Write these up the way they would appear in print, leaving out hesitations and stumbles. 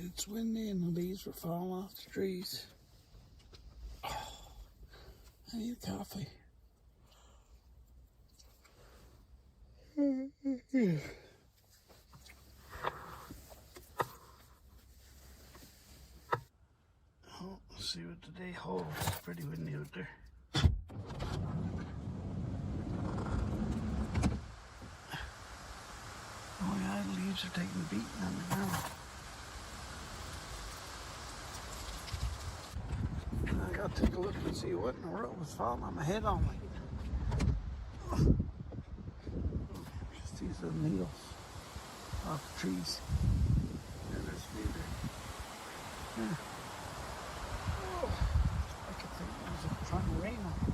It's windy and the leaves were falling off the trees. Oh, I need coffee. Oh, let's see what the day holds. It's pretty windy out there. Oh yeah, the leaves are taking a beating on the ground. I gotta take a look and see what in the world was falling on my head on me. Just these little needles off the trees. There, there's a few there. Yeah. Oh, I could think it was trying to rain on me.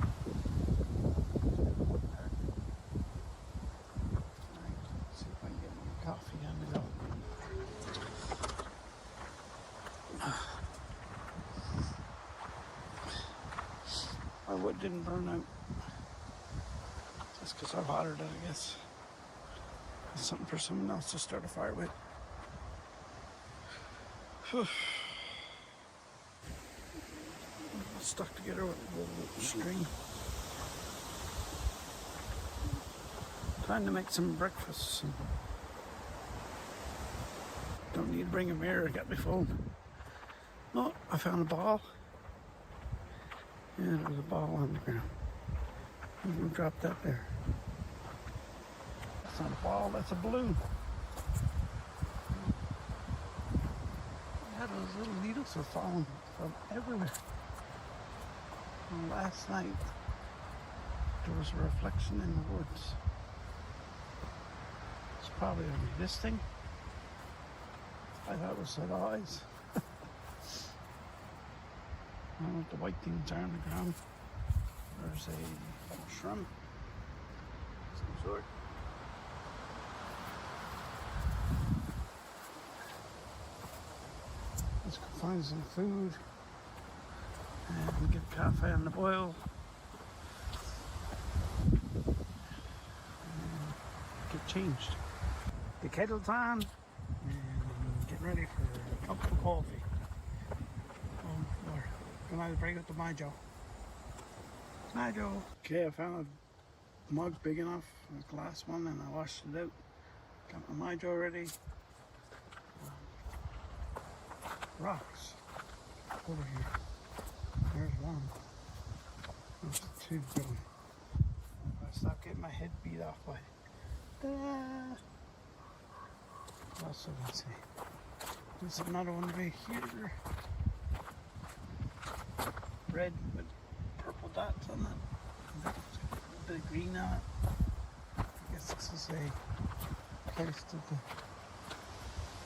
Alright, let's see if I can get more coffee on the go. My wood didn't burn out. Just because I watered it, I guess. It's something for someone else to start a fire with. Stuck together with the string. Trying to make some breakfast. Don't need to bring a mirror, I got my phone. Oh, I found a ball. Yeah, there's a ball on the ground. I'm gonna drop that there. That's not a ball, that's a balloon. Yeah, those little needles are falling from everywhere. And last night, there was a reflection in the woods. It's probably only this thing. I thought it was the eyes. I don't know what the white things are on the ground. There's a shrimp of some sort. Let's go find some food and get coffee on the boil and get changed. The kettle's on and get ready for a cup of coffee. Gonna have to break out the my Joe. Hi Joe. Okay, I found a mug big enough, a glass one, and I washed it out. Got my Joe ready. Rocks over here. There's one. There's two going. I stop getting my head beat off by. What else did I see? There's another one right here. Red with purple dots on it. A bit of green on it. I guess this is a place to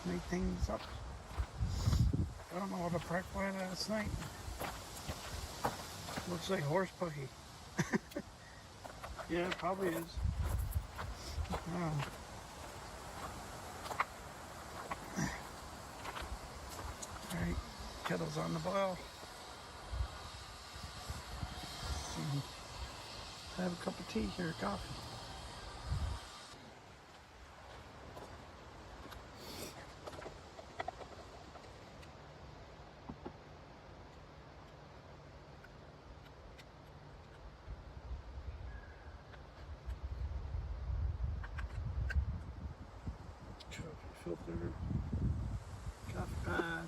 make things up. I don't know what I parked by last night. Looks like horse buggy. Yeah, it probably is. Alright, kettle's on the boil. Have a cup of tea or coffee. Coffee filter, coffee pad.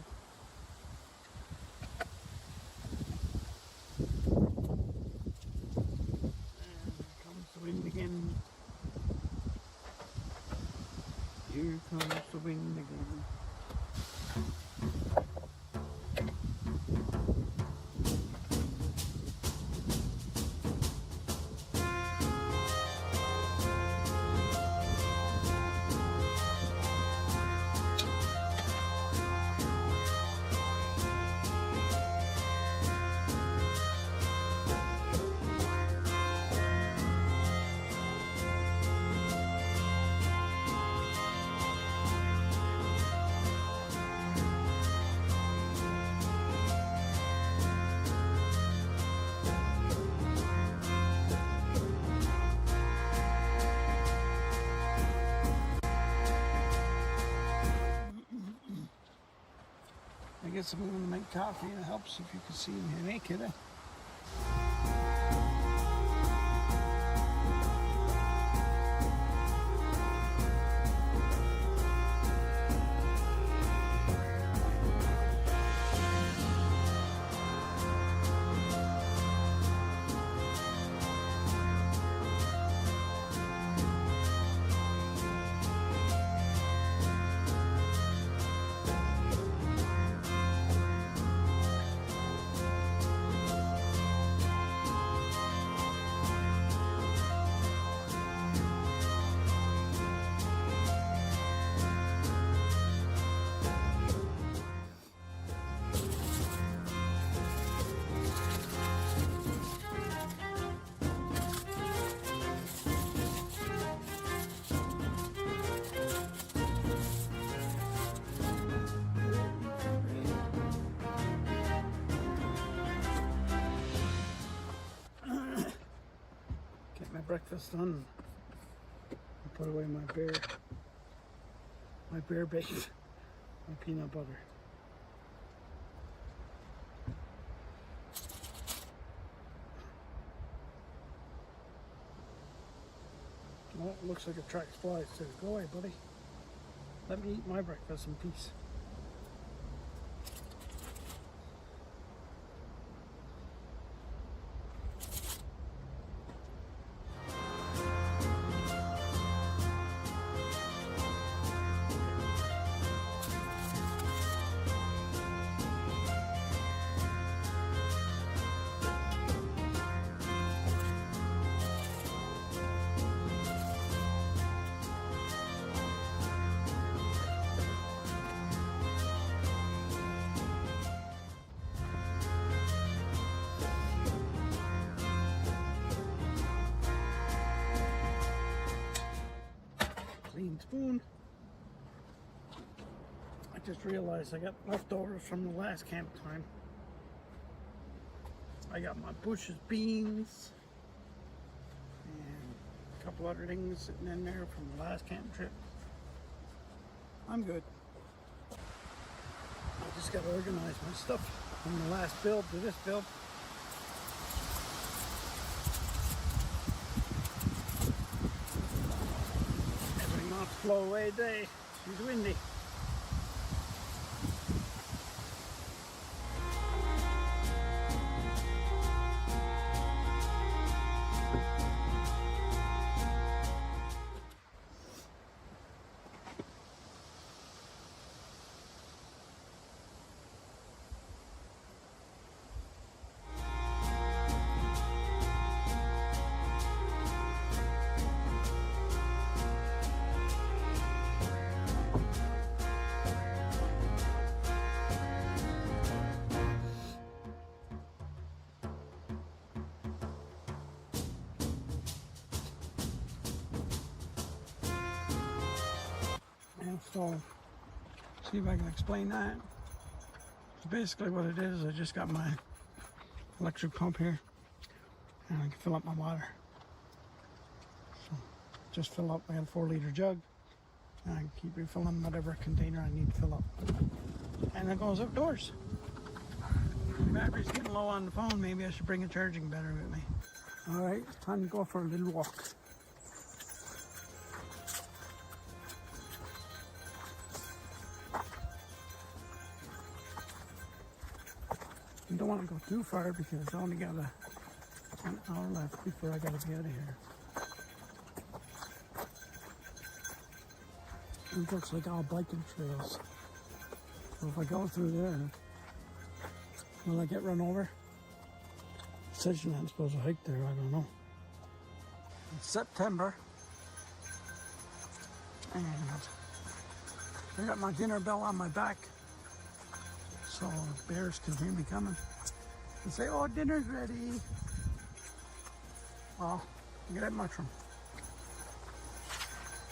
Wind again. Here comes the wind again. I guess I'm going to make coffee, and it helps if you can see me make it. Get my breakfast done and put away my bear bait, my peanut butter. Well, it looks like it tracks flies. Says, go away, buddy. Let me eat my breakfast in peace. Clean spoon. I just realized I got leftovers from the last camp time. I got my Bush's beans and a couple other things sitting in there from the last camp trip. I'm good. I just got to organize my stuff from the last build to this build. Everything off to blow away today. It's windy. So, see if I can explain that. So basically what it is, I just got my electric pump here and I can fill up my water. So just fill up, I got a 4-liter jug and I can keep refilling whatever container I need to fill up. And it goes outdoors. The battery's getting low on the phone, maybe I should bring a charging battery with me. Alright, it's time to go for a little walk. I don't want to go too far because I only got an hour left before I got to be out of here. It looks like all biking trails. So if I go through there, will I get run over? It says you're not supposed to hike there, I don't know. It's September. And I got my dinner bell on my back. So bears can hear me coming and say, oh, dinner's ready. Well, look at that mushroom.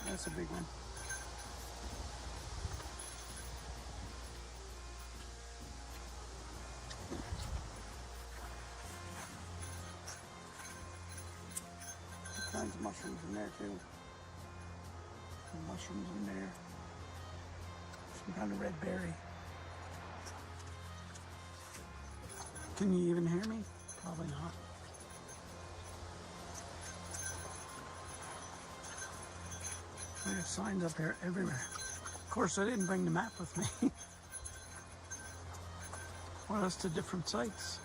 That's a big one. All kinds of mushrooms in there too. Some mushrooms in there. Some kind of red berry. Can you even hear me? Probably not. There's signs up here everywhere. Of course, I didn't bring the map with me. Well, it's to different sites.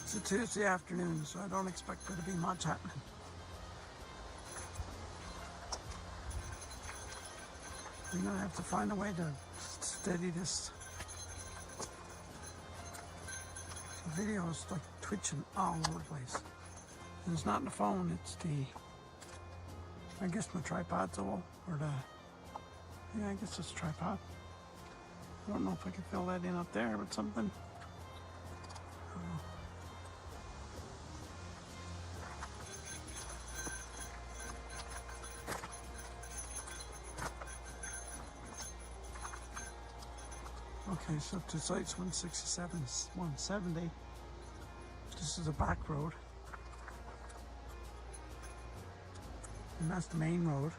It's a Tuesday afternoon, so I don't expect there to be much happening. I'm gonna have to find a way to steady this. The video is like twitching all over the place. And it's not the phone, it's the, I guess my tripod's all, or the, yeah, I guess it's a tripod. I don't know if I can fill that in up there with something. Okay, so to sites 167, 170. This is a back road. And that's the main road.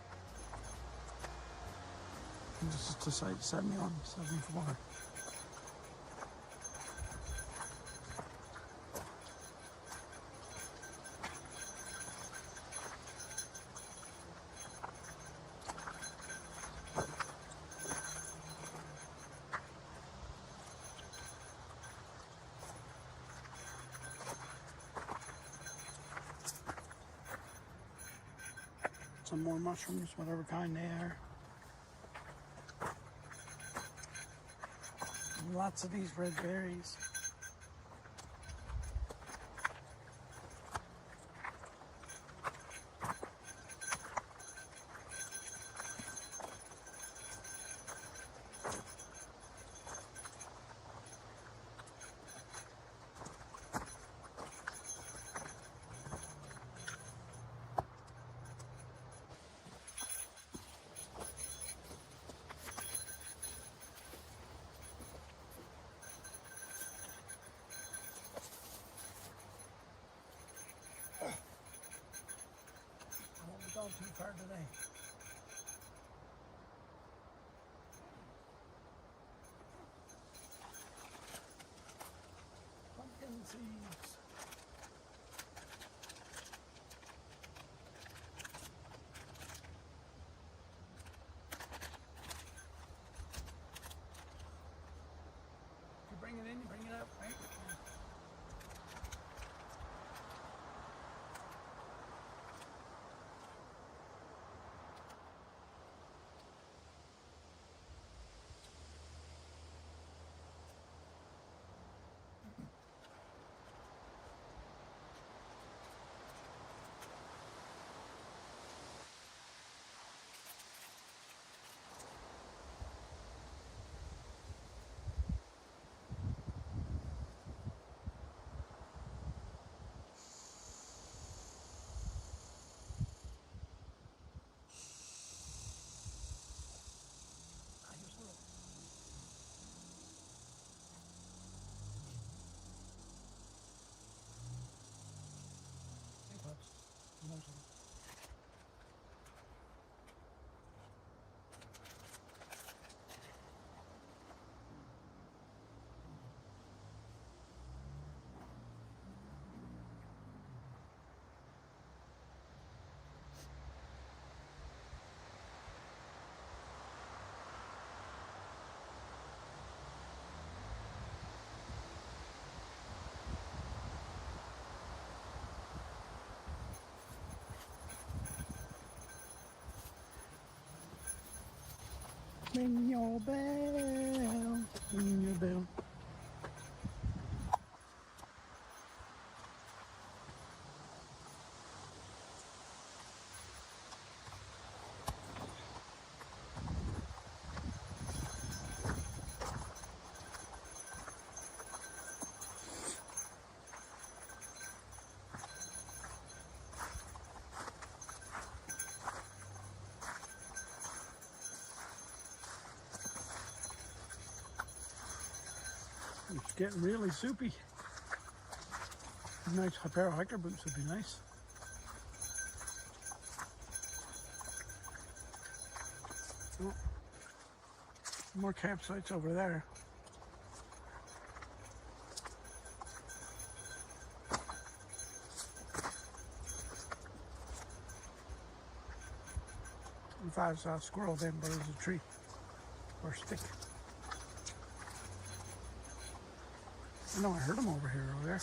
And this is to site 71, 74. Some more mushrooms, whatever kind they are. Lots of these red berries. I won't be going too far today. Pumpkin seeds. You bring it in, you bring it up, right? Ring your bell, ring your bell. It's getting really soupy. A nice pair of hiker boots would be nice. Oh, more campsites over there. If I saw a squirrel then, but it was a tree or a stick. I know I heard him over here over there.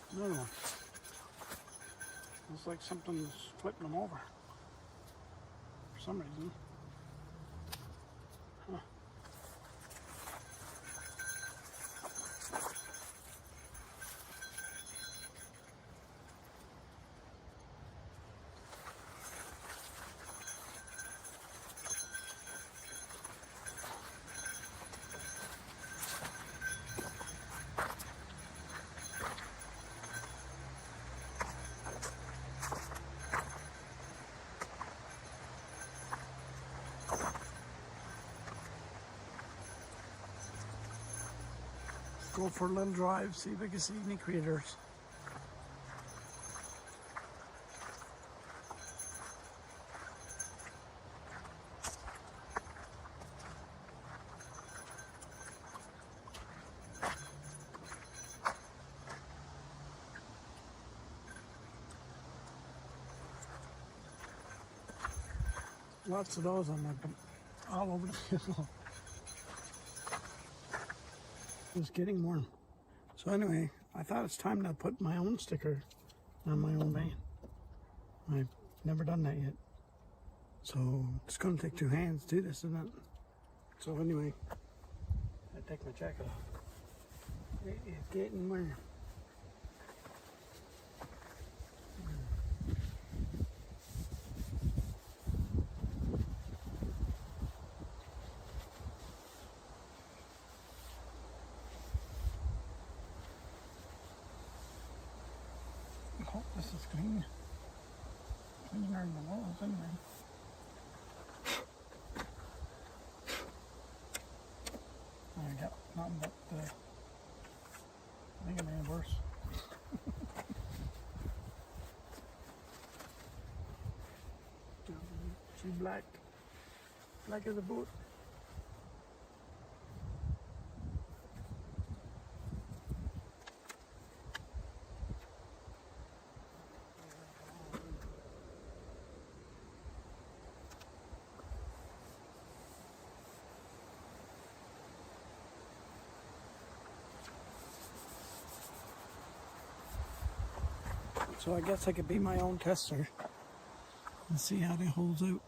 I don't know. It's like something's flipping them over for some reason. Huh. Go for a little drive, see if I can see any critters. Lots of those on my, all over the hill. It's getting warm. So anyway, I thought it's time to put my own sticker on my own van. I've never done that yet. So it's gonna take two hands to do this, isn't it? So anyway, I take my jacket off. It is getting warm. I hope this is clean. Cleaner than the walls anyway. I got nothing but I think it made it worse. Too black. Black as a boot. So I guess I could be my own tester. and see how they holds out.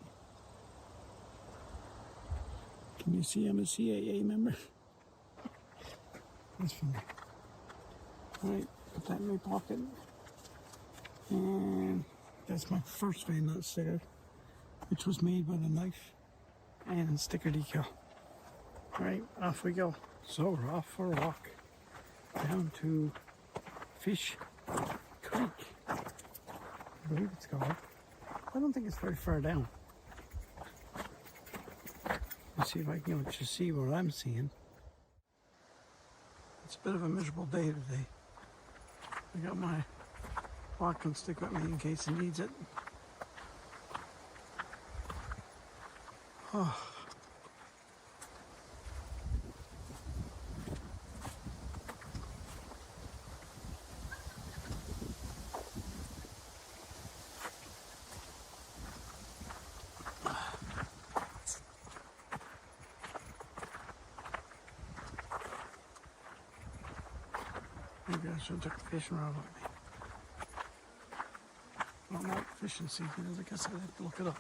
Can you see I'm a CAA member? That's funny. Alright, put that in my pocket. And that's my first TheVanNut sticker, which was made with a knife and sticker decal. Alright, off we go. So we're off for a walk down to Fish Creek, I believe it's called. I don't think it's very far down. Let's see if I can just see what I'm seeing. It's a bit of a miserable day today. I got my walking stick with me in case he needs it. Oh. Maybe I should have took the fishing rod with me. Well, not fishing season, I guess I'd have to look it up.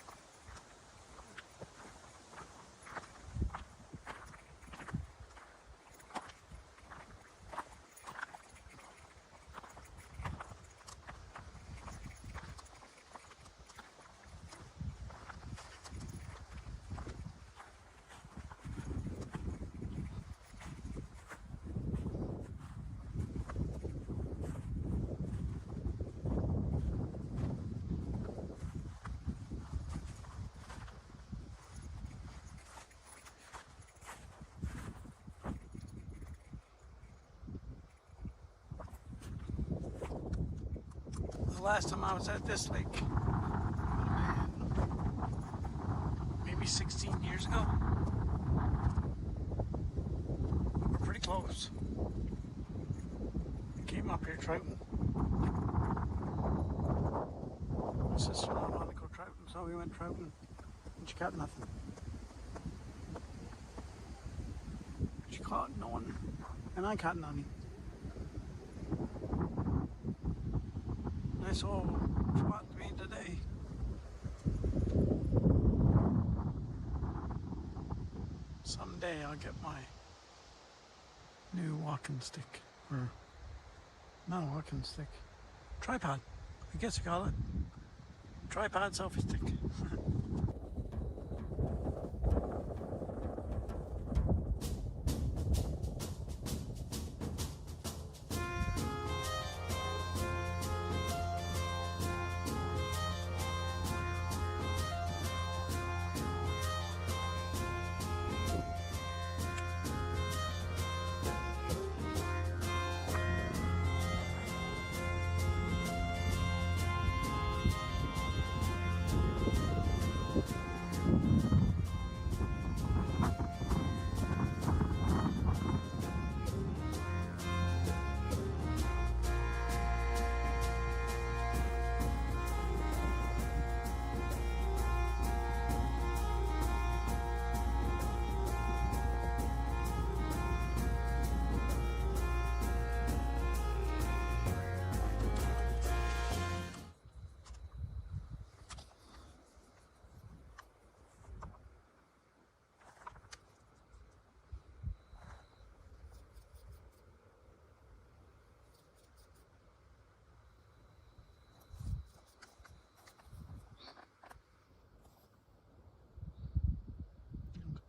The last time I was at this lake, maybe 16 years ago. We're pretty close. I came up here trouting. My sister-in-law wanted to go trouting, so we went trouting, and she caught nothing. She caught none, and I caught none. Nice old spot to be today. Someday I'll get my new walking stick, or not a walking stick, tripod, I guess you call it. Tripod selfie stick.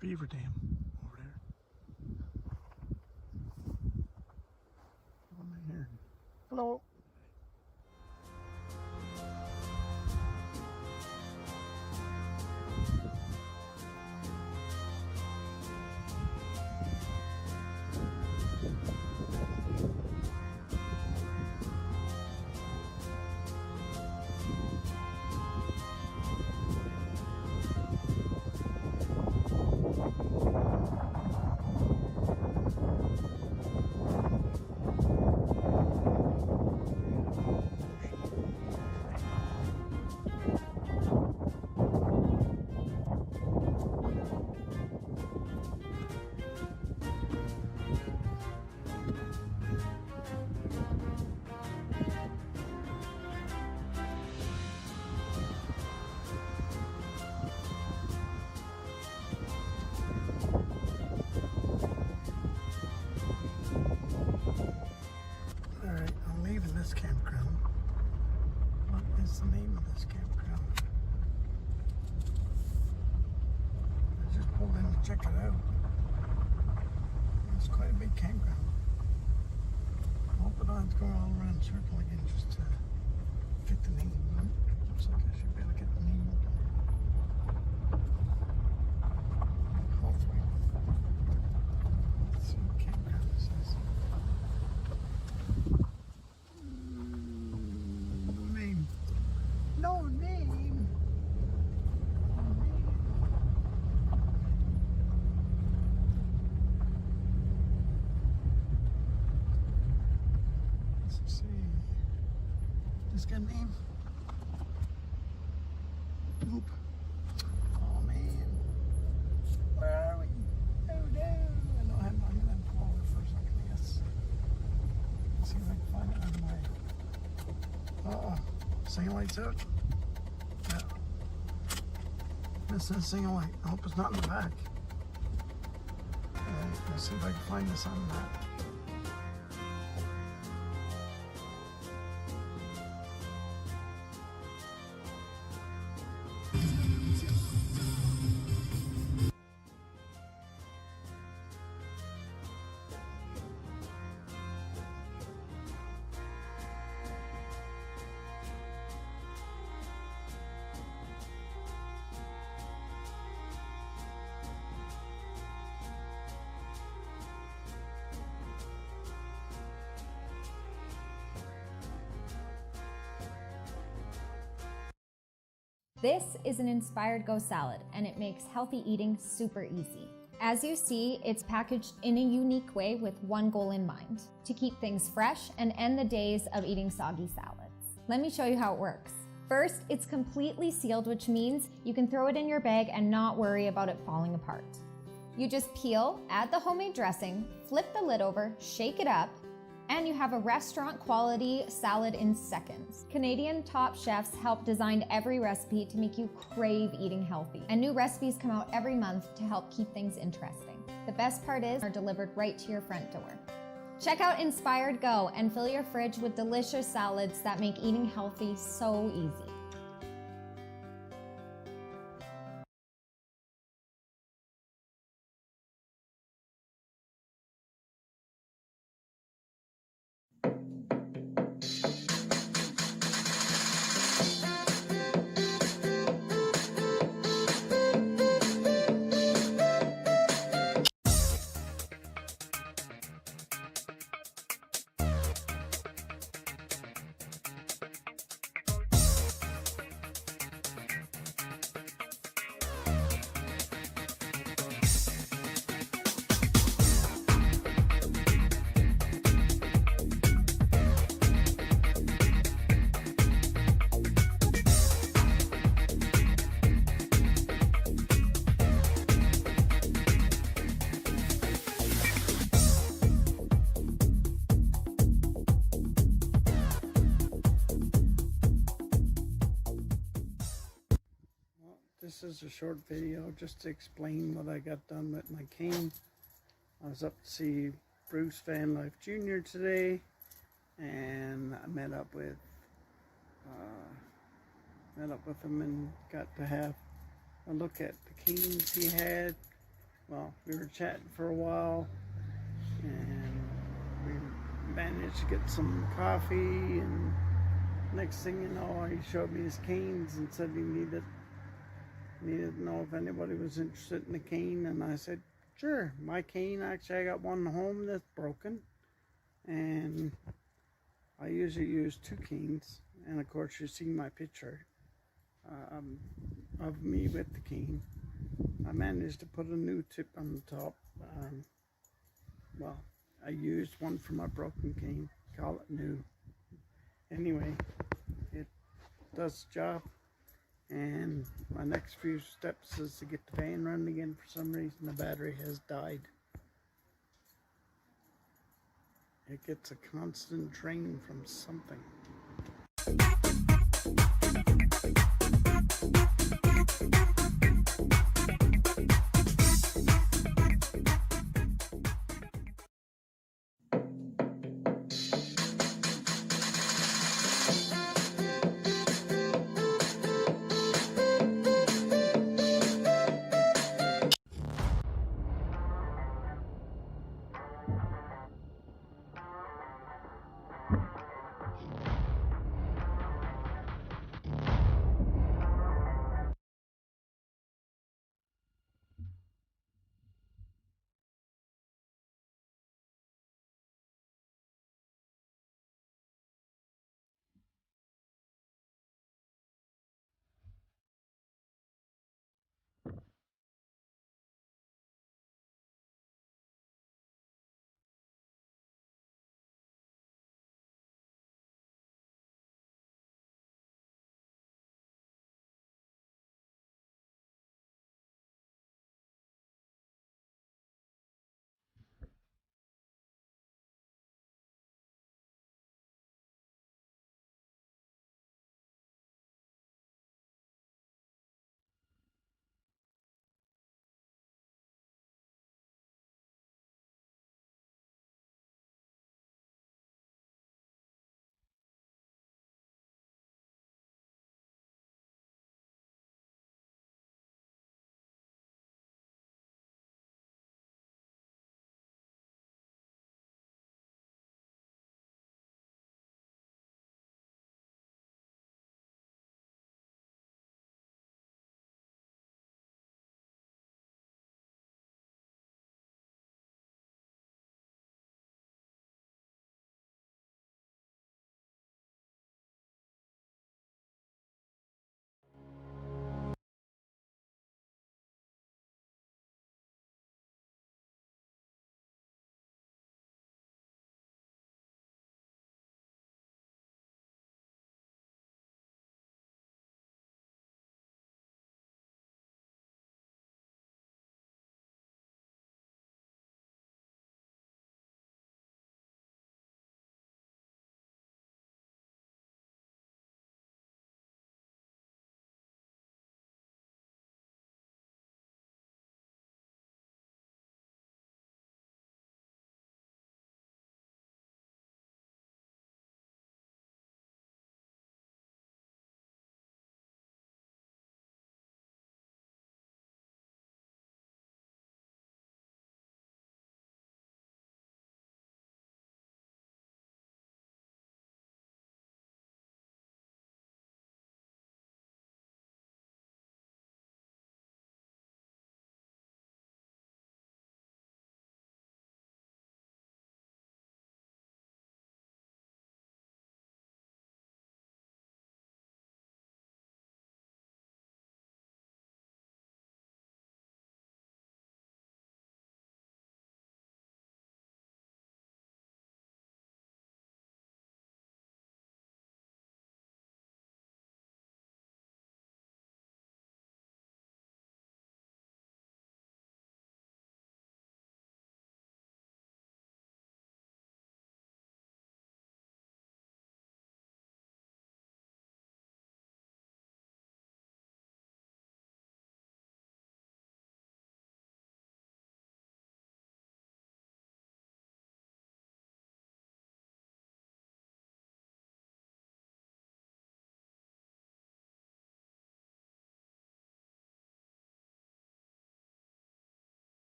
Beaver Dam over there. What am I hearing? Hello. check it out. It's quite a big campground. I hope I don't have to go all around the circle again just to fit the name. Looks like I should be able to get the name up. Hopefully. Let's see what campground this is. No name. No name. Let's see. This got a name? Nope. Oh man. Where are we? Oh no. I know I'm gonna have to follow it for a second, I guess. Let's see if I can find it on my. Single light's out? Yeah. This is single light. I hope it's not in the back. Let's see if I can find this on the map. This is an Inspired Go salad, and it makes healthy eating super easy. As you see, it's packaged in a unique way with one goal in mind: to keep things fresh and end the days of eating soggy salads. Let me show you how it works. First, it's completely sealed, which means you can throw it in your bag and not worry about it falling apart. You just peel, add the homemade dressing, flip the lid over, shake it up, and you have a restaurant quality salad in seconds. Canadian top chefs help design every recipe to make you crave eating healthy. And new recipes come out every month to help keep things interesting. The best part is they're delivered right to your front door. Check out Inspired Go and fill your fridge with delicious salads that make eating healthy so easy. This is a short video just to explain what I got done with my cane. I was up to see Bruce Van Life Jr. today, and I met up with him and got to have a look at the canes he had. Well, we were chatting for a while, and we managed to get some coffee, and next thing you know, he showed me his canes and said he needed to know if anybody was interested in the cane, and I said, sure. My cane, actually, I got one home that's broken, and I usually use two canes, and of course you see my picture of me with the cane. I managed to put a new tip on the top. Well, I used one for my broken cane, call it new. Anyway, it does the job. And my next few steps is to get the van running again. For some reason the battery has died. It gets a constant drain from something.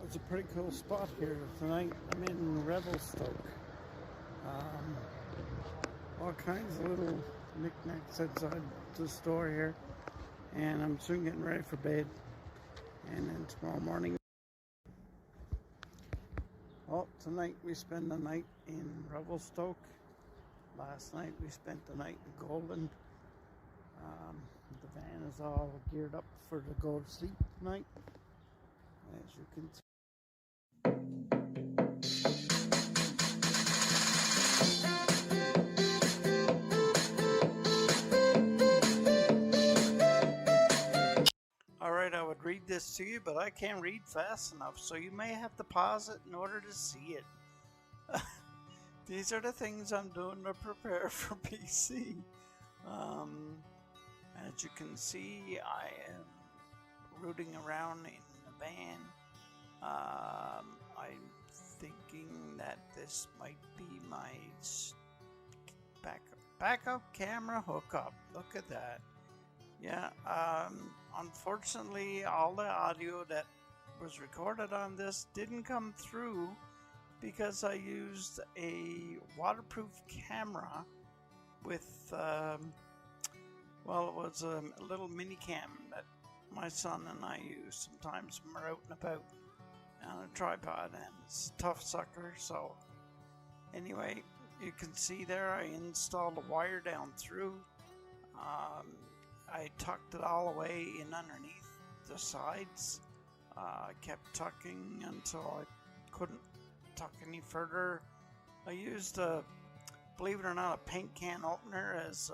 It's a pretty cool spot here tonight. I'm in Revelstoke. All kinds of little knickknacks outside the store here. And I'm soon getting ready for bed. And then tomorrow morning. Well, tonight we spend the night in Revelstoke. Last night we spent the night in Golden. The van is all geared up for to go to sleep tonight. As you can see. Alright, I would read this to you, but I can't read fast enough, so you may have to pause it in order to see it. These are the things I'm doing to prepare for PC. As you can see, I am rooting around in the van. I'm thinking that this might be my backup camera hookup. Look at that. Yeah, unfortunately, all the audio that was recorded on this didn't come through because I used a waterproof camera with, well, it was a little mini cam that my son and I use sometimes when we're out and about on a tripod, and it's a tough sucker. So anyway, you can see there I installed a wire down through. I tucked it all the way in underneath the sides. I kept tucking until I couldn't tuck any further. I used believe it or not, a paint can opener as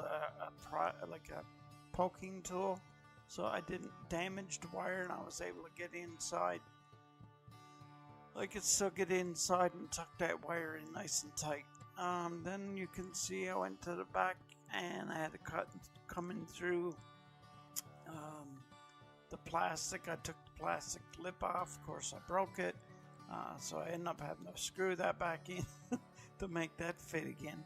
like a poking tool, so I didn't damage the wire and I was able to get inside. I could still get inside and tuck that wire in nice and tight. Then you can see I went to the back and I had to cut coming through the plastic. I took the plastic lip off. Of course, I broke it, so I ended up having to screw that back in to make that fit again.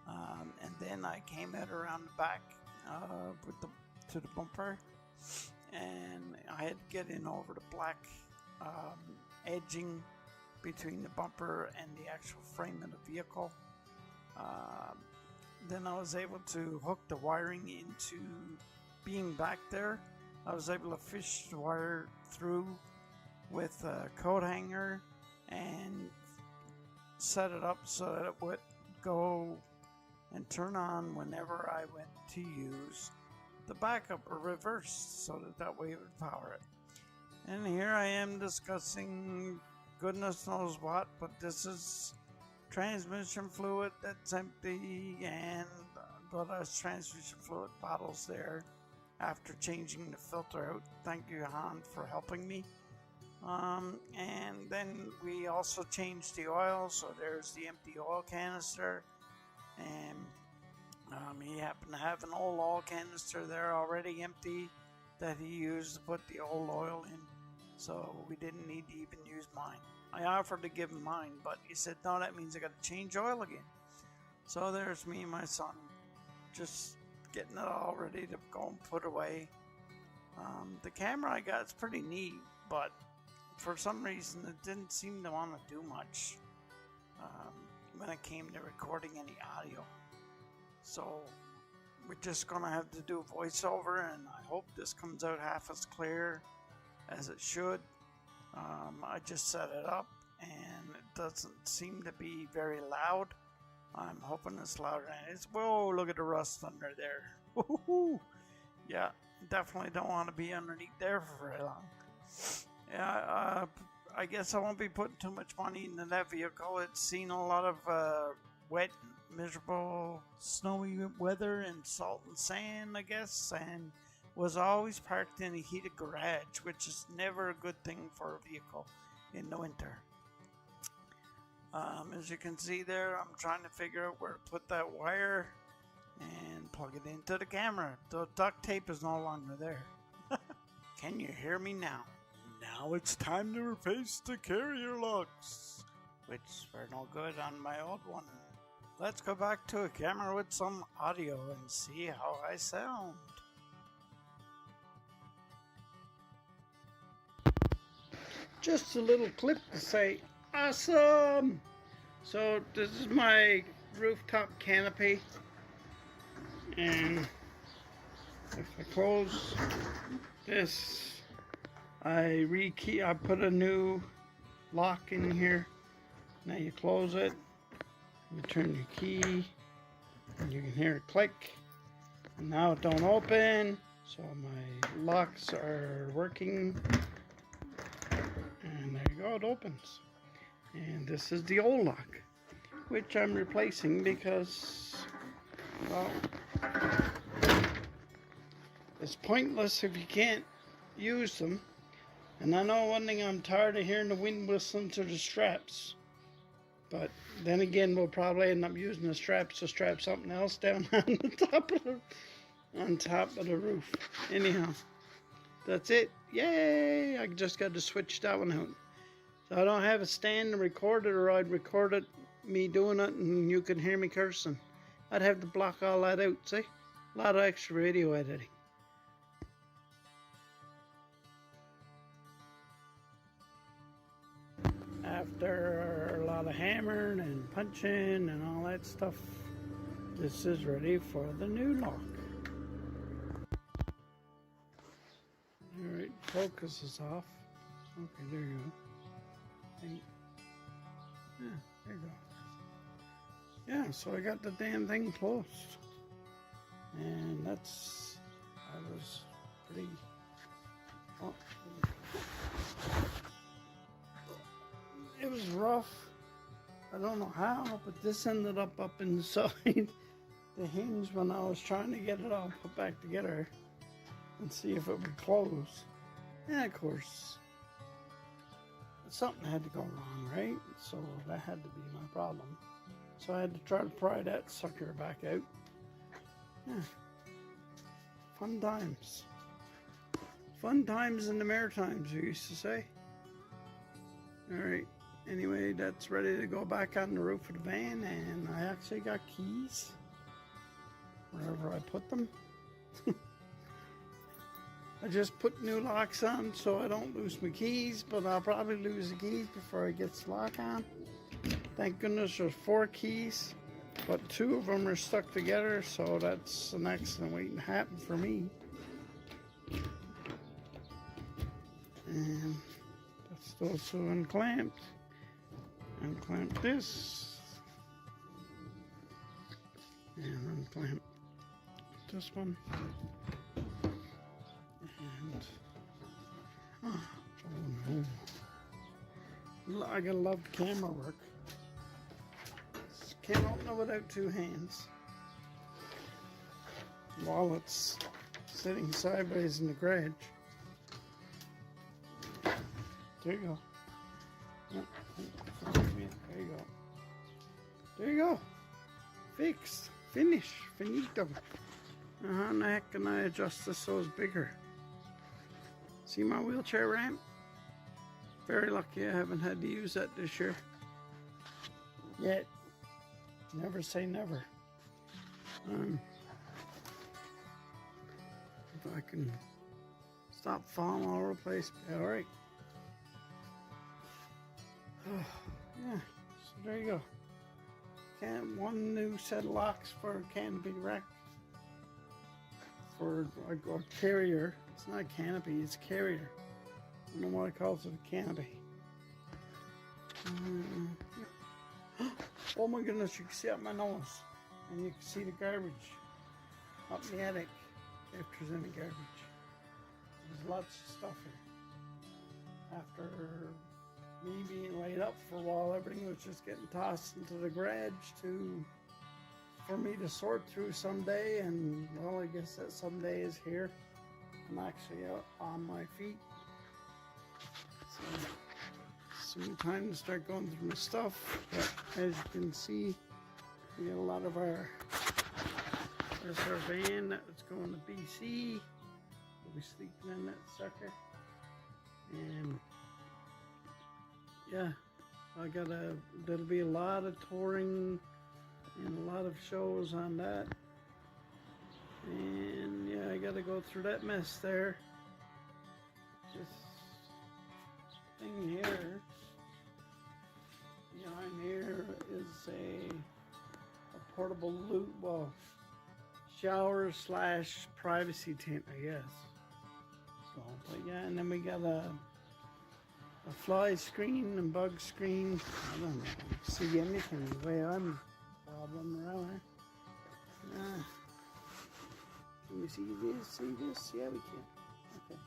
And then I came out around the back to the bumper, and I had to get in over the black edging between the bumper and the actual frame of the vehicle. Then I was able to hook the wiring into being back there. I was able to fish the wire through with a coat hanger and set it up so that it would go and turn on whenever I went to use the backup or reverse, so that way it would power it. And here I am discussing goodness knows what, but this is transmission fluid that's empty, and but there's transmission fluid bottles there after changing the filter out. Thank you, Han, for helping me. And then we also changed the oil, so there's the empty oil canister, and he happened to have an old oil canister there already empty that he used to put the old oil in, so we didn't need to even use mine. I offered to give him mine, but he said, no, that means I got to change oil again. So there's me and my son just getting it all ready to go and put away. The camera I got is pretty neat, but for some reason it didn't seem to want to do much when it came to recording any audio. So we're just gonna have to do a voiceover, and I hope this comes out half as clear as it should. I just set it up and it doesn't seem to be very loud. I'm hoping it's louder than it is. Whoa, look at the rust under there. Woohoo! Yeah, definitely don't want to be underneath there for very long. Yeah, I guess I won't be putting too much money into that vehicle. It's seen a lot of wet, miserable, snowy weather and salt and sand, I guess, and was always parked in a heated garage, which is never a good thing for a vehicle in the winter. As you can see there, I'm trying to figure out where to put that wire and plug it into the camera. The duct tape is no longer there. Can you hear me now? Now it's time to replace the carrier locks, which were no good on my old one. Let's go back to a camera with some audio and see how I sound. just a little clip to say awesome. So this is my rooftop canopy, and if I close this, I put a new lock in here. Now you close it, you turn your key, and you can hear it click. And now it don't open, so my locks are working. And there you go, it opens. And this is the old lock, which I'm replacing because, well, it's pointless if you can't use them. And I know one thing, I'm tired of hearing the wind whistling through the straps. But then again, we'll probably end up using the straps to strap something else down on top of the roof. Anyhow, that's it. Yay! I just got to switch that one out. So I don't have a stand to record it, or I'd record it, me doing it, and you can hear me cursing. I'd have to block all that out, see? A lot of extra video editing. After a lot of hammering and punching and all that stuff, this is ready for the new lock. Alright, focus is off. Okay, there you go. Yeah, there you go. Yeah, so I got the damn thing closed. And that's, I was pretty, oh, it was rough. I don't know how, but this ended up inside the hinge when I was trying to get it all put back together and see if it would close. And of course, something had to go wrong, right? So that had to be my problem. So I had to try to pry that sucker back out. Yeah. Fun times. Fun times in the Maritimes, we used to say. Alright. Anyway, that's ready to go back on the roof of the van, and I actually got keys wherever I put them. I just put new locks on so I don't lose my keys, but I'll probably lose the keys before I get the lock on. Thank goodness there's 4 keys, but 2 of them are stuck together, so that's an accident waiting to happen for me. And that's also unclamped. Unclamp this, and unclamp this one, and oh no, I gotta love the camera work. Can't open it without 2 hands while it's sitting sideways in the garage. There you go. There you go. There you go. Fixed. Finish. Finito. How in the heck can I adjust this so it's bigger? See my wheelchair ramp? Very lucky I haven't had to use that this year. Yet. Never say never. If I can stop falling all over the place, alright. Oh, yeah, so there you go. One new set of locks for a canopy rack. For a carrier. It's not a canopy, it's a carrier. I don't know why it calls it a canopy. Oh my goodness, you can see up my nose. And you can see the garbage up in the attic if there's any garbage. There's lots of stuff here. After me being laid up for a while, everything was just getting tossed into the garage for me to sort through someday, and well, I guess that someday is here. I'm actually out on my feet. So, some time to start going through my stuff, but as you can see, we got a lot of our, there's our van that's going to BC. We'll be sleeping in that sucker. And yeah, there'll be a lot of touring and a lot of shows on that. And yeah, I gotta go through that mess there. Just, thing here. Behind here is a portable loot, well, shower slash privacy tent, I guess. So, but yeah, and then we got a fly screen and bug screen. I don't know, see anything the way I'm bobbing around here. Can we see this? See this? Yeah, we can. Okay.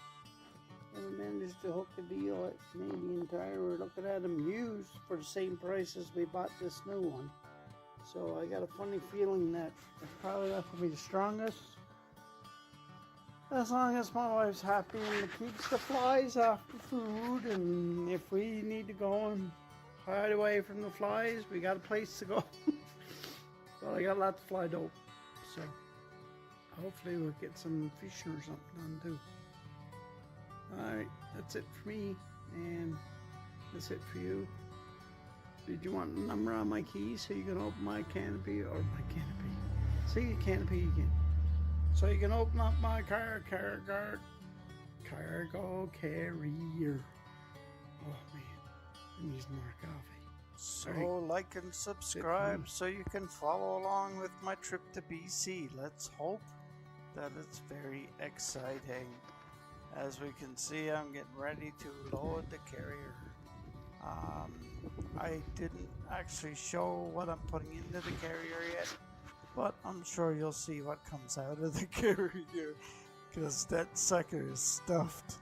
And we managed to hook a deal at Canadian Tire. We're looking at them used for the same price as we bought this new one. So I got a funny feeling that it's probably not going to be the strongest. As long as my wife's happy and it keeps the flies off the food, and if we need to go and hide away from the flies, we got a place to go. But I got lots of fly dope, so hopefully we'll get some fishing or something done too. Alright, that's it for me, and that's it for you. Did you want the number on my keys so you can open my canopy, or my canopy? See the canopy again. So you can open up my cargo carrier. Oh man, I need some more coffee. So like and subscribe so you can follow along with my trip to BC. Let's hope that it's very exciting. As we can see, I'm getting ready to load the carrier. I didn't actually show what I'm putting into the carrier yet, but I'm sure you'll see what comes out of the carrier, because that sucker is stuffed.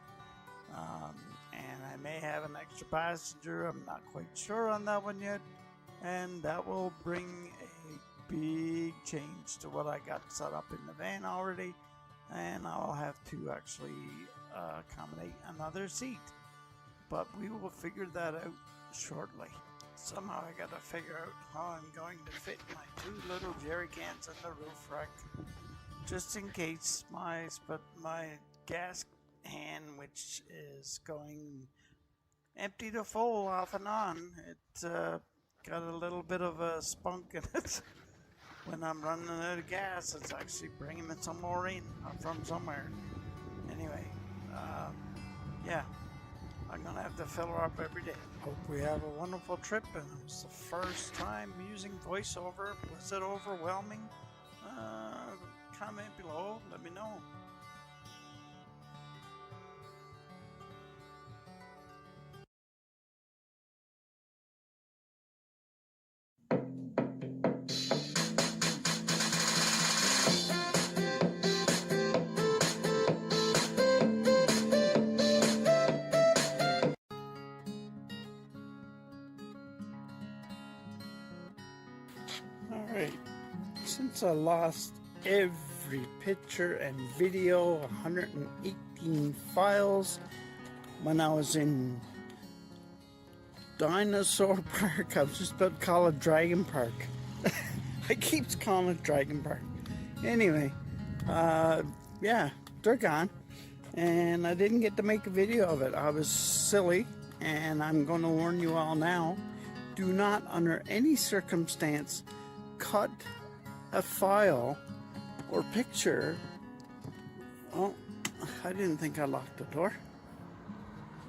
And I may have an extra passenger, I'm not quite sure on that one yet, and that will bring a big change to what I got set up in the van already, and I'll have to actually accommodate another seat. But we will figure that out shortly. Somehow I gotta figure out how I'm going to fit my 2 little jerry cans in the roof rack, just in case my gas can, which is going empty to full off and on, it got a little bit of a spunk in it. When I'm running out of gas, it's actually bringing it some more in from somewhere. Anyway, yeah, I'm gonna have to fill her up every day. Hope we have a wonderful trip, and it's the first time using voiceover. Was it overwhelming? Comment below, let me know. Alright, since I lost every picture and video, 118 files, when I was in Dinosaur Park, I was just about to call it Dragon Park. I keep calling it Dragon Park. Anyway, yeah, they're gone, and I didn't get to make a video of it. I was silly, and I'm going to warn you all now, do not under any circumstance cut a file or picture. Oh, I didn't think I locked the door.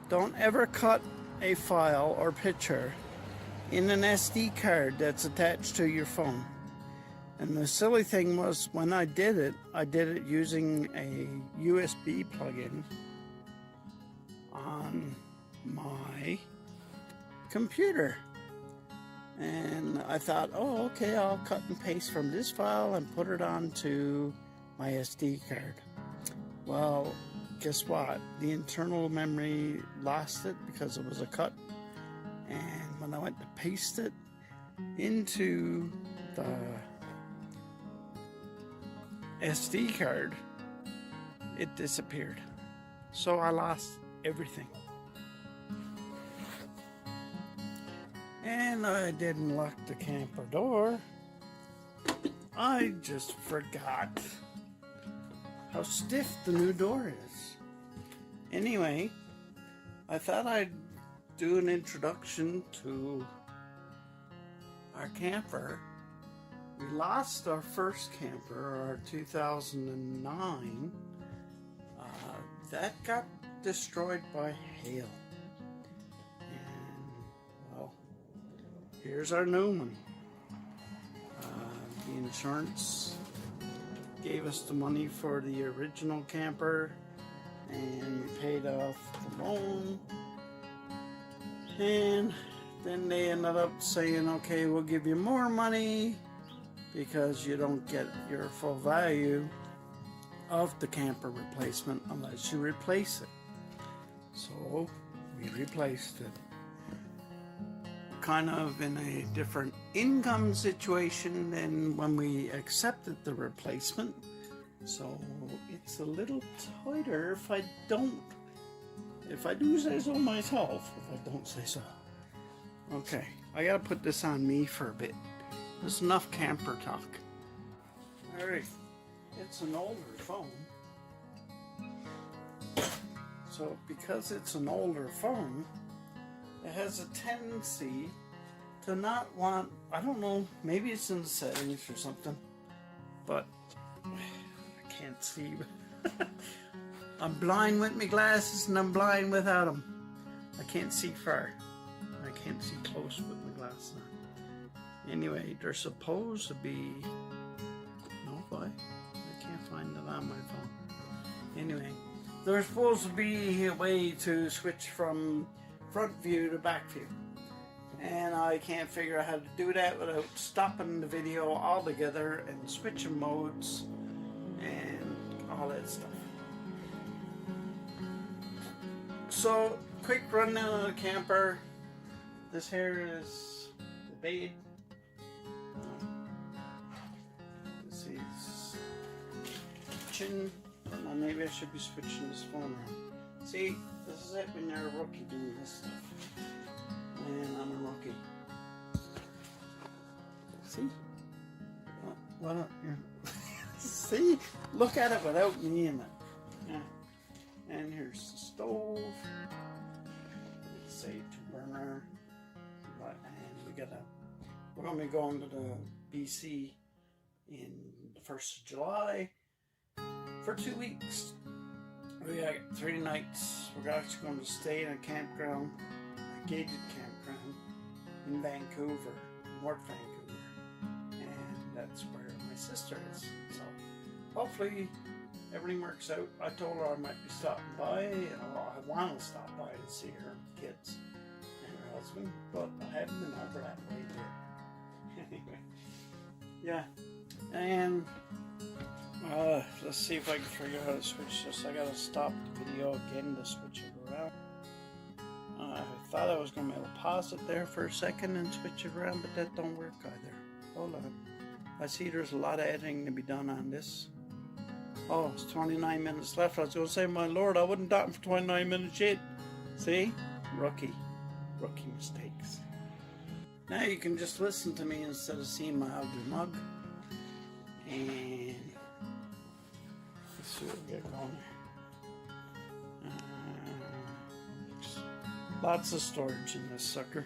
Don't ever cut a file or picture in an SD card that's attached to your phone. And the silly thing was, when I did it using a USB plug-in on my computer. And I thought, oh, okay, I'll cut and paste from this file and put it onto my SD card. Well, guess what? The internal memory lost it because it was a cut. And when I went to paste it into the SD card, it disappeared. So I lost everything. And I didn't lock the camper door. I just forgot how stiff the new door is. Anyway, I thought I'd do an introduction to our camper. We lost our first camper, our 2009. That got destroyed by hail. here's our new one. The insurance gave us the money for the original camper, and we paid off the loan, and then they ended up saying, okay, we'll give you more money because you don't get your full value of the camper replacement unless you replace it. So we replaced it. Kind of in a different income situation than when we accepted the replacement. So it's a little tighter if I do say so myself, if I don't say so. Okay, I gotta put this on me for a bit. There's enough camper talk. Alright, it's an older phone. So because it's an older phone, it has a tendency to not want, I don't know, maybe it's in the settings or something, but I can't see. I'm blind with my glasses and I'm blind without them. I can't see far. I can't see close with my glasses on. Anyway, they're supposed to be, no, why? I can't find it on my phone. Anyway, there's supposed to be a way to switch from front view to back view, and I can't figure out how to do that without stopping the video altogether and switching modes and all that stuff. So, quick rundown of the camper. This here is the bed. This is kitchen. Well, maybe I should be switching this phone around. See, this is it when you're a rookie doing this stuff. And I'm a rookie. See? What see? Look at it without me in it. Yeah. And here's the stove. Let's say 2-burner. And we're gonna be going to the BC in the 1st of July for 2 weeks. We got 3 nights. We're actually going to stay in a campground, a gated campground in Vancouver, North Vancouver, and that's where my sister is. So hopefully everything works out. I told her I might be stopping by, or I want to stop by to see her kids and her husband, but I haven't been over that way yet. Anyway, yeah, and let's see if I can figure out how to switch this. I gotta stop the video again to switch it around. I thought I was gonna be able to pause it there for a second and switch it around, but that don't work either. Hold on. I see there's a lot of editing to be done on this. Oh, it's 29 minutes left. I was gonna say, my lord, I wouldn't talk for 29 minutes yet. See? Rookie mistakes. Now you can just listen to me instead of seeing my ugly mug. And let's see what we got going. Lots of storage in this sucker.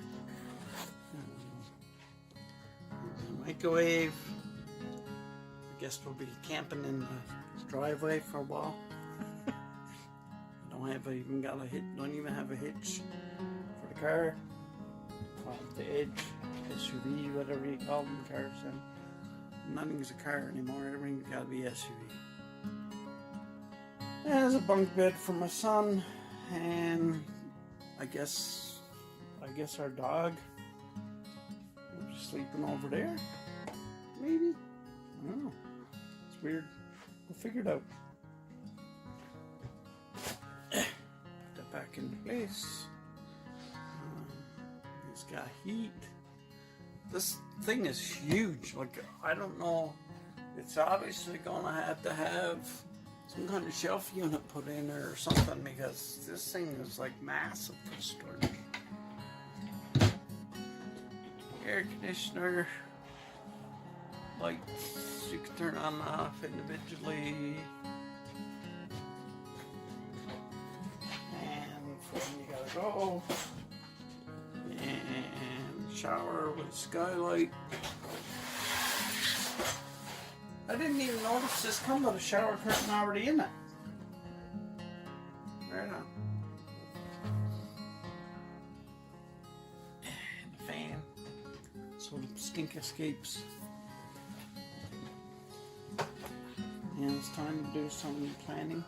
Microwave. I guess we'll be camping in the driveway for a while. Don't even have a hitch for the car. The edge, SUV, whatever you call them, cars. And nothing's a car anymore. Everything's got to be SUV. There's a bunk bed for my son, and I guess our dog will be sleeping over there. Maybe. I don't know. It's weird. We'll figure it out. Put that back in place. It's got heat. This thing is huge. Like, I don't know. It's obviously gonna have to have some kind of shelf unit put in there or something, because this thing is like massive for storage. Air conditioner, lights you can turn on and off individually, and when you gotta go, and shower with skylight. I didn't even notice this come with a shower curtain already in it. Right on. And the fan. so the stink escapes. And it's time to do some planning.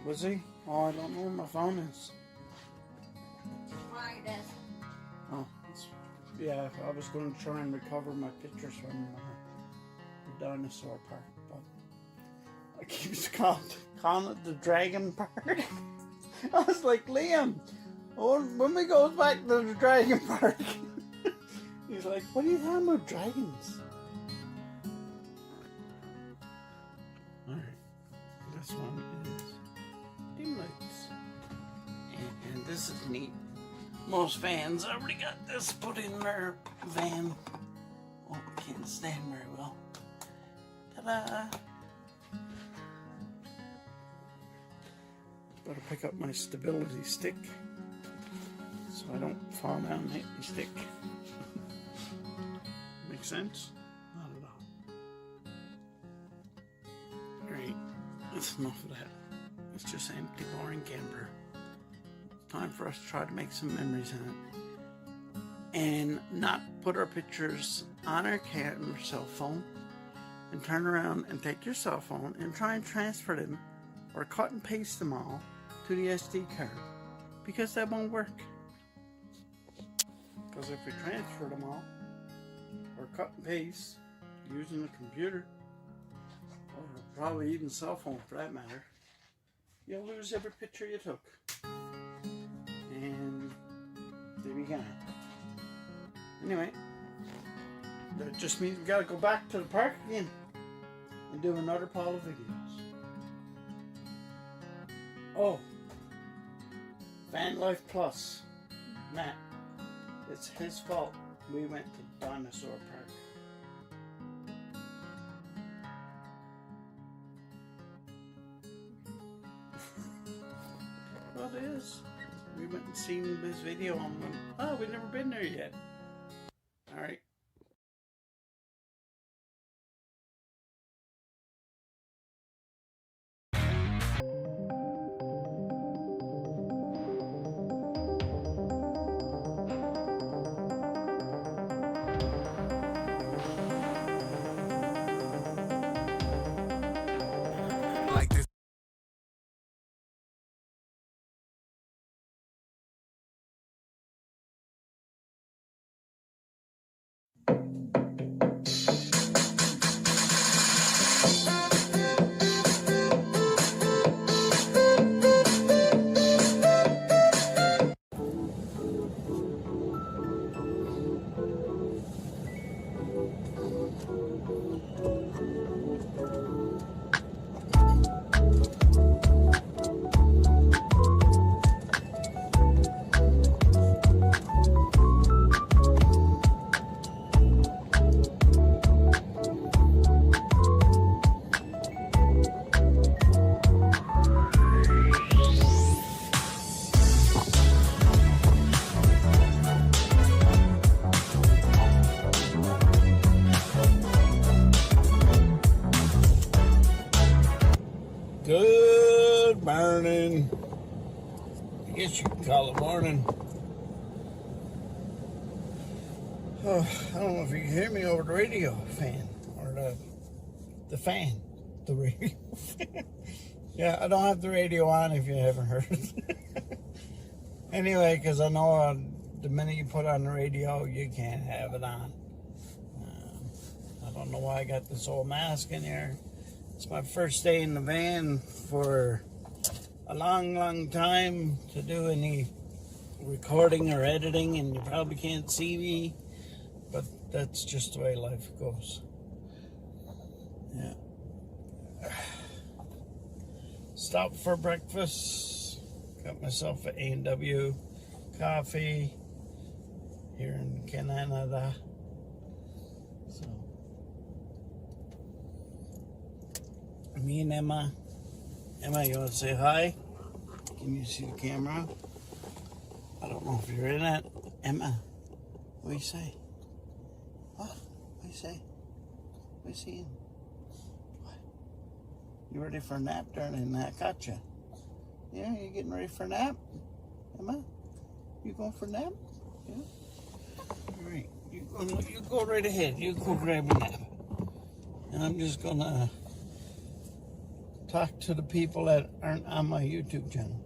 Was he? Oh, I don't know where my phone is. Right, desk. Oh, yeah, I was going to try and recover my pictures from the dinosaur park, but I keep calling it the dragon park. I was like, Liam, when we go back to the dragon park, he's like, what are you talking about, dragons? Alright, this one is dim lights. And this is neat. Most vans already got this put in their van. Oh, can't stand very well. Ta-da! Better pick up my stability stick so I don't fall down and hit my stick. Make sense? Not at all. Alright, that's enough of that. It's just an empty, boring camper. Time for us to try to make some memories in it and not put our pictures on our cell phone and turn around and take your cell phone and try and transfer them or cut and paste them all to the SD card, because that won't work. Because if we transfer them all or cut and paste using a computer or probably even cell phone for that matter, you'll lose every picture you took. And there we go. Anyway, that just means we gotta go back to the park again and do another pile of videos. Oh, Van Life Plus, Matt, it's his fault we went to Dinosaur Park. Well, it is. We went and seen this video on them. Oh, we've never been there yet. Alright. Like this. Good morning. I guess you can call it morning. Oh, I don't know if you can hear me over the radio fan or the fan, the radio fan. Yeah, I don't have the radio on if you haven't heard it. Anyway, because I know the minute you put on the radio, you can't have it on. I don't know why I got this old mask in here. It's my first day in the van for a long time to do any recording or editing, and you probably can't see me, but that's just the way life goes. Yeah. Stopped for breakfast. Got myself an A&W coffee here in Canada. So me and Emma, you want to say hi? Can you see the camera? I don't know if you're in it. Emma, what do you say? What? What do you say? What are you seeing? What? You ready for a nap, darling? I got you. Yeah, you getting ready for a nap? Emma? You going for a nap? Yeah. All right. You go right ahead. You go grab a nap. And I'm just gonna talk to the people that aren't on my YouTube channel.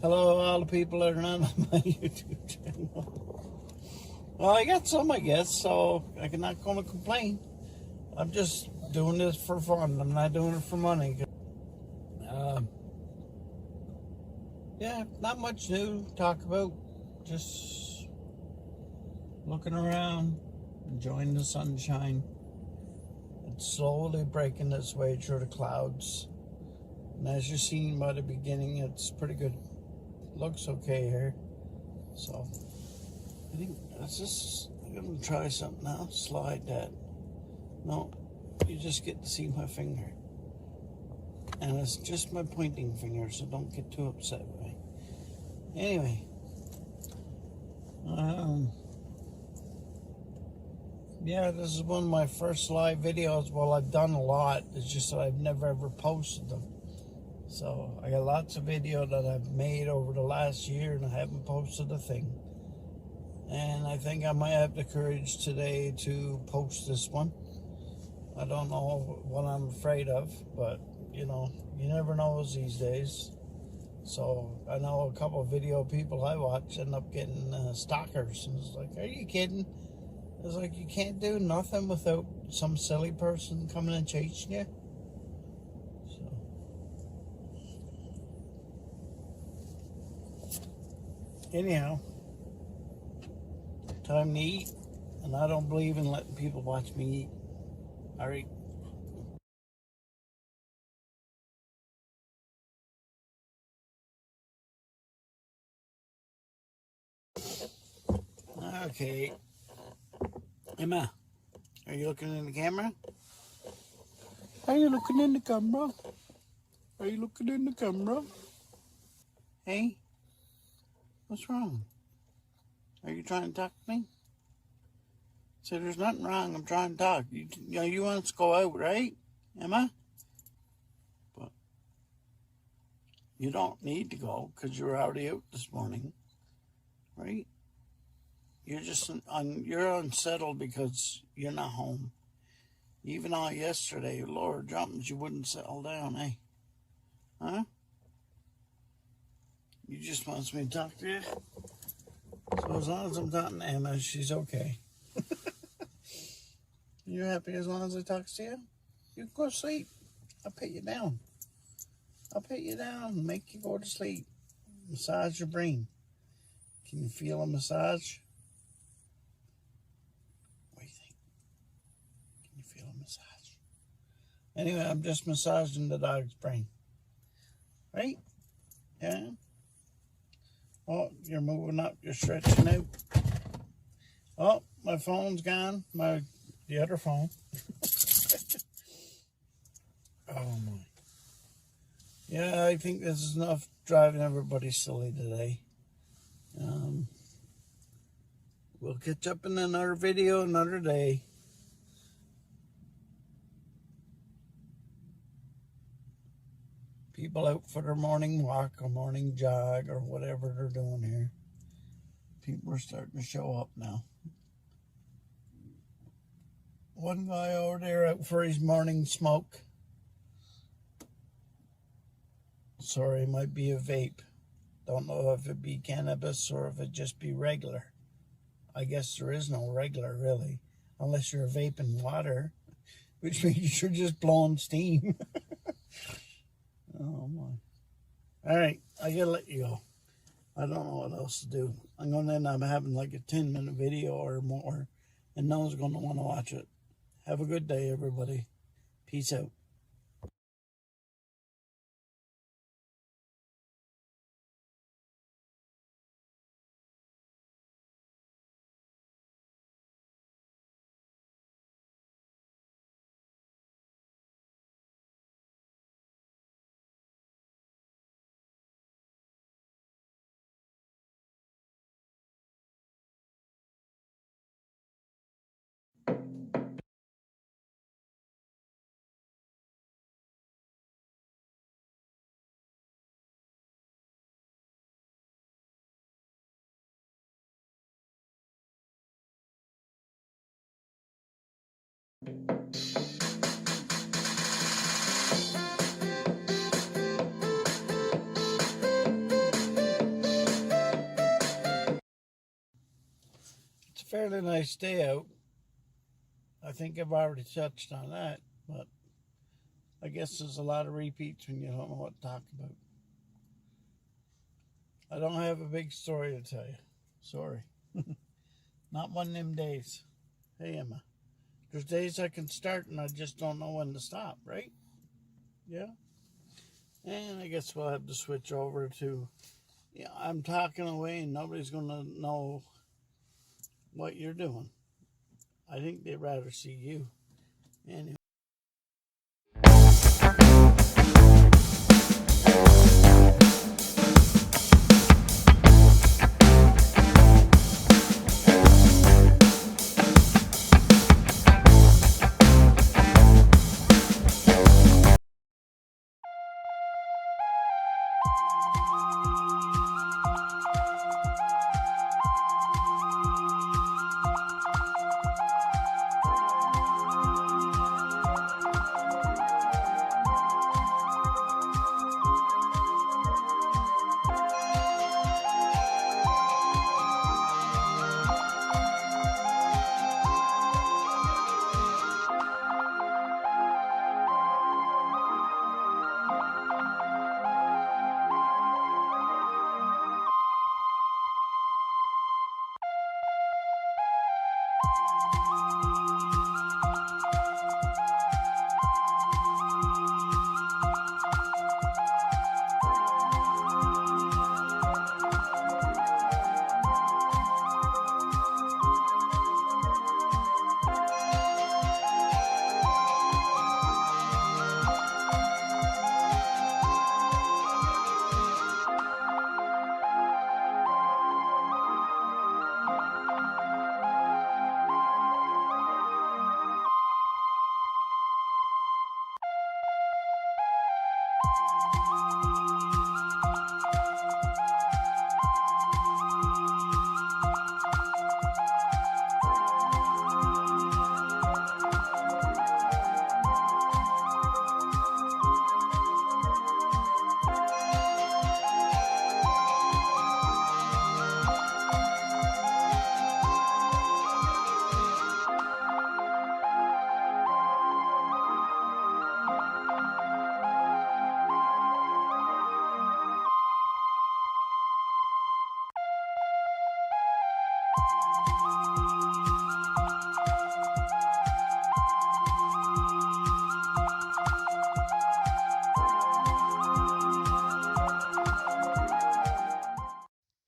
Hello, all the people that are not on my YouTube channel. Well, I got some, I guess, so I'm not gonna complain. I'm just doing this for fun. I'm not doing it for money. Yeah, not much new to talk about. Just looking around, enjoying the sunshine. It's slowly breaking its way through the clouds. And as you're seeing by the beginning, it's pretty good. Looks okay here. So, I think that's just, I'm going to try something now. Slide that. No, you just get to see my finger. And it's just my pointing finger, so don't get too upset with me. Anyway. Yeah, this is one of my first live videos. Well, I've done a lot. It's just that I've never ever posted them. So I got lots of video that I've made over the last year and I haven't posted a thing. And I think I might have the courage today to post this one. I don't know what I'm afraid of, but you know, you never know these days. So I know a couple of video people I watch end up getting stalkers. And it's like, are you kidding? It's like you can't do nothing without some silly person coming and chasing you. So anyhow, time to eat, and I don't believe in letting people watch me eat. All right. Okay. Emma, are you looking in the camera? Are you looking in the camera? Are you looking in the camera? Hey, what's wrong? Are you trying to talk to me? So there's nothing wrong. I'm trying to talk. You want us to go out, right, Emma? But you don't need to go because you're already out this morning, right? You're just you're unsettled because you're not home. Even all yesterday, Lord jumpings, you wouldn't settle down, eh? Huh? You just wants me to talk to you? So as long as I'm talking to Emma, she's okay. You're happy as long as I talk to you? You can go to sleep. I'll put you down. I'll put you down and make you go to sleep. Massage your brain. Can you feel a massage? What do you think? Can you feel a massage? Anyway, I'm just massaging the dog's brain. Right? Yeah? Oh, you're moving up. You're stretching out. Oh, my phone's gone. The other phone. Oh, my. Yeah, I think this is enough driving everybody silly today. We'll catch up in another video another day. People out for their morning walk or morning jog or whatever they're doing here. People are starting to show up now. One guy over there out for his morning smoke. Sorry, it might be a vape. Don't know if it be cannabis or if it just be regular. I guess there is no regular, really. Unless you're vaping water, which means you're just blowing steam. Oh, my. All right, I gotta let you go. I don't know what else to do. I'm going to end up having like a 10-minute video or more, and no one's going to want to watch it. Have a good day, everybody. Peace out. a fairly nice day out. I think I've already touched on that, but I guess there's a lot of repeats when you don't know what to talk about. I don't have a big story to tell you. Sorry. Not one of them days. Hey, Emma. There's days I can start and I just don't know when to stop, right? Yeah. And I guess we'll have to switch over to, yeah, I'm talking away and nobody's going to know what you're doing. I think they'd rather see you. Anyway.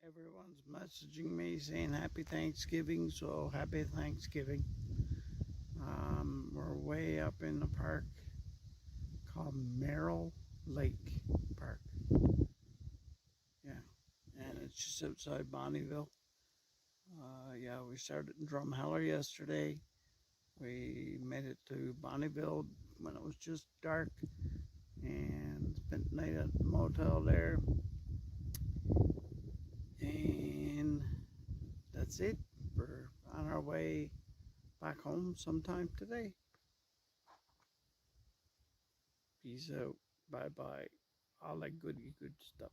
Everyone's messaging me saying happy Thanksgiving, so happy Thanksgiving. We're way up in the park called Merrill Lake Park. Yeah, and it's just outside Bonnyville. Yeah, we started in Drumheller yesterday. We made it to Bonnyville when it was just dark and spent the night at the motel there. And that's it. We're on our way back home sometime today. Peace out. Bye bye. All that goody good stuff.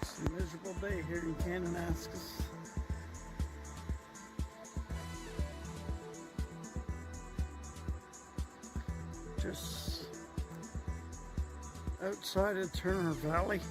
It's a miserable day here in Kananaskis. Just outside of Turner Valley.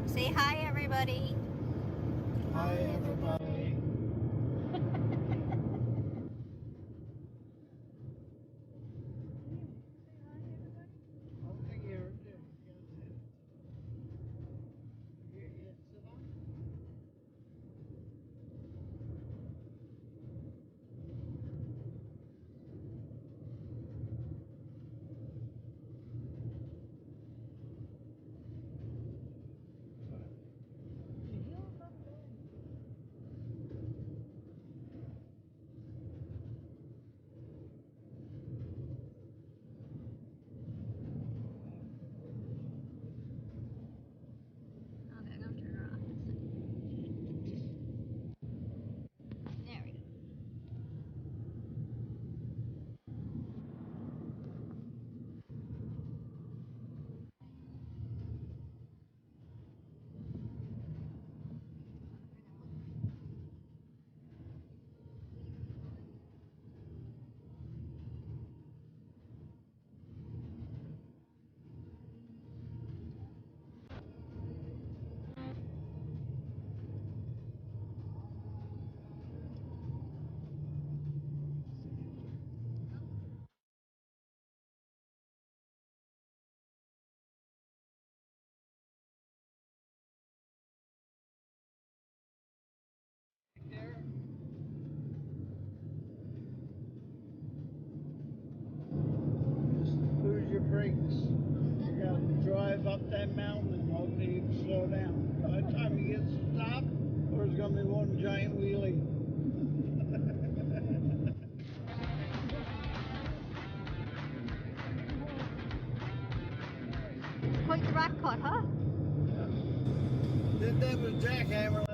Say hi, everybody. Hi, everybody. mountain and hope he can slow down. By the time he gets to the top, there's going to be one giant wheelie. It's quite the rock cut, huh? Did that with jackhammer